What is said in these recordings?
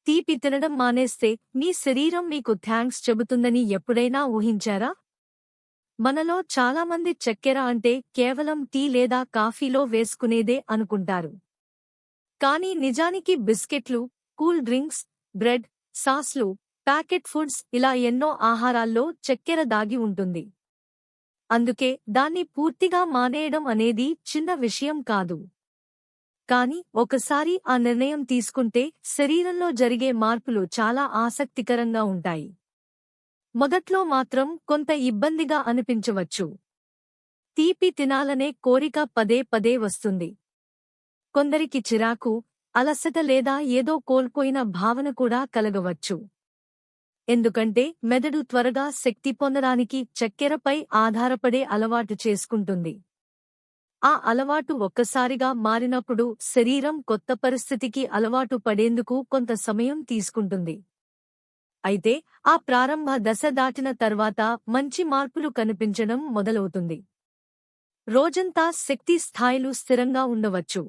తీపి తినడం మానేస్తే మీ శరీరం మీకు థ్యాంక్స్ చెబుతుందని ఎప్పుడైనా ఊహించారా? మనలో చాలామంది చక్కెర అంటే కేవలం టీ లేదా కాఫీలో వేసుకునేదే అనుకుంటారు. కానీ నిజానికి బిస్కెట్లు, కూల్ డ్రింక్స్, బ్రెడ్, సాస్లు, ప్యాకెట్ ఫుడ్స్ ఇలా ఎన్నో ఆహారాల్లో చక్కెర దాగి ఉంటుంది. అందుకే దాన్ని పూర్తిగా మానేయడం అనేది చిన్న విషయం కాదు. కానీ ఒకసారి ఆ నిర్ణయం తీసుకుంటే శరీరంలో జరిగే మార్పులు చాలా ఆసక్తికరంగా ఉంటాయి. మొదట్లో మాత్రం కొంత ఇబ్బందిగా అనిపించవచ్చు. తీపి తినాలనే కోరిక పదే పదే వస్తుంది. కొందరికి చిరాకు, అలసట లేదా ఏదో కోల్పోయిన భావన కూడా కలగవచ్చు. ఎందుకంటే మెదడు త్వరగా శక్తి పొందడానికి చక్కెరపై ఆధారపడే అలవాటు చేసుకుంటుంది. ఆ అలవాటు ఒక్కసారిగా మారినప్పుడు శరీరం కొత్త పరిస్థితికి అలవాటు పడేందుకు కొంత సమయం తీసుకుంటుంది. అయితే ఆ ప్రారంభ దశ దాటిన తర్వాత మంచి మార్పులు కనిపించడం మొదలవుతుంది. రోజంతా శక్తి స్థాయిలు స్థిరంగా ఉండవచ్చు.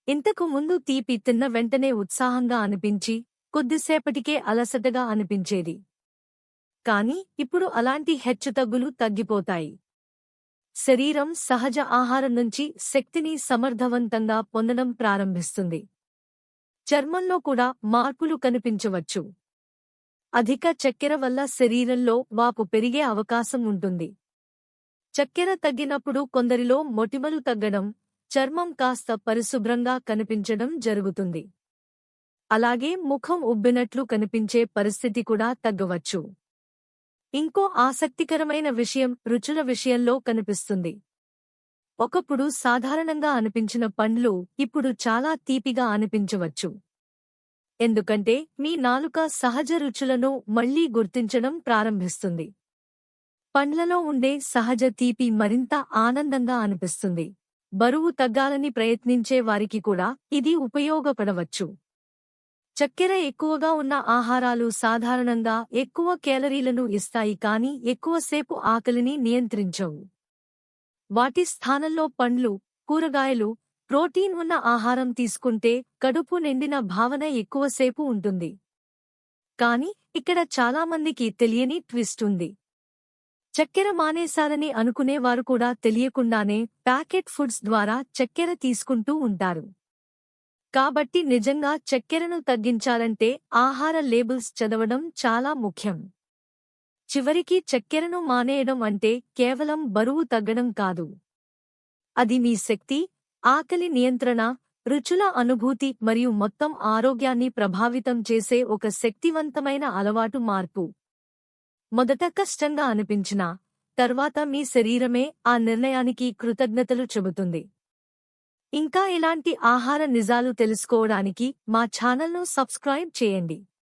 ఇంతకు ముందు తీపి తిన్న వెంటనే ఉత్సాహంగా అనిపించి, కొద్దిసేపటికే అలసటగా అనిపించేది. కానీ ఇప్పుడు అలాంటి హెచ్చుతగ్గులు తగ్గిపోతాయి. శరీరం సహజ ఆహారం నుంచి శక్తిని సమర్థవంతంగా పొందడం ప్రారంభిస్తుంది. చర్మంలో కూడా మార్పులు కనిపించవచ్చు. అధిక చక్కెర వల్ల శరీరంలో వాపు పెరిగే అవకాశం ఉంటుంది. చక్కెర తగ్గినప్పుడు కొందరిలో మొటిమలు తగ్గడం, చర్మం కాస్త పరిశుభ్రంగా కనిపించడం జరుగుతుంది. అలాగే ముఖం ఉబ్బినట్లు కనిపించే పరిస్థితి కూడా తగ్గవచ్చు. ఇంకో ఆసక్తికరమైన విషయం రుచుల విషయంలో కనిపిస్తుంది. ఒకప్పుడు సాధారణంగా అనిపించిన పండ్లు ఇప్పుడు చాలా తీపిగా అనిపించవచ్చు. ఎందుకంటే మీ నాలుక సహజ రుచులను మళ్లీ గుర్తించడం ప్రారంభిస్తుంది. పండ్లలో ఉండే సహజ తీపి మరింత ఆనందంగా అనిపిస్తుంది. బరువు తగ్గాలని ప్రయత్నించే వారికి కూడా ఇది ఉపయోగపడవచ్చు. చక్కెర ఎక్కువగా ఉన్న ఆహారాలు సాధారణంగా ఎక్కువ కేలరీలను ఇస్తాయి కానీ ఎక్కువసేపు ఆకలిని నియంత్రించవు. వాటి స్థానంలో పండ్లు, కూరగాయలు, ప్రోటీన్ ఉన్న ఆహారం తీసుకుంటే కడుపు నిండిన భావన ఎక్కువసేపు ఉంటుంది. కానీ ఇక్కడ చాలామందికి తెలియని ట్విస్ట్ ఉంది. చక్కెర మానేశారని అనుకునేవారు కూడా తెలియకుండానే ప్యాకెట్ ఫుడ్స్ ద్వారా చక్కెర తీసుకుంటూ ఉంటారు. కాబట్టి నిజంగా చక్కెరను తగ్గించాలంటే ఆహార లేబుల్స్ చదవడం చాలా ముఖ్యం. చివరికి చక్కెరను మానేయడం అంటే కేవలం బరువు తగ్గడం కాదు. అది మీ శక్తి, ఆకలి నియంత్రణ, రుచుల అనుభూతి మరియు మొత్తం ఆరోగ్యాన్ని ప్రభావితం చేసే ఒక శక్తివంతమైన అలవాటు మార్పు. మొదట కష్టంగా అనిపించినా, తర్వాత మీ శరీరమే ఆ నిర్ణయానికి కృతజ్ఞతలు చెబుతుంది. ఇంకా ఇలాంటి ఆహార నిజాలు తెలుసుకోవడానికి మా ఛానల్ను సబ్స్క్రైబ్ చేయండి.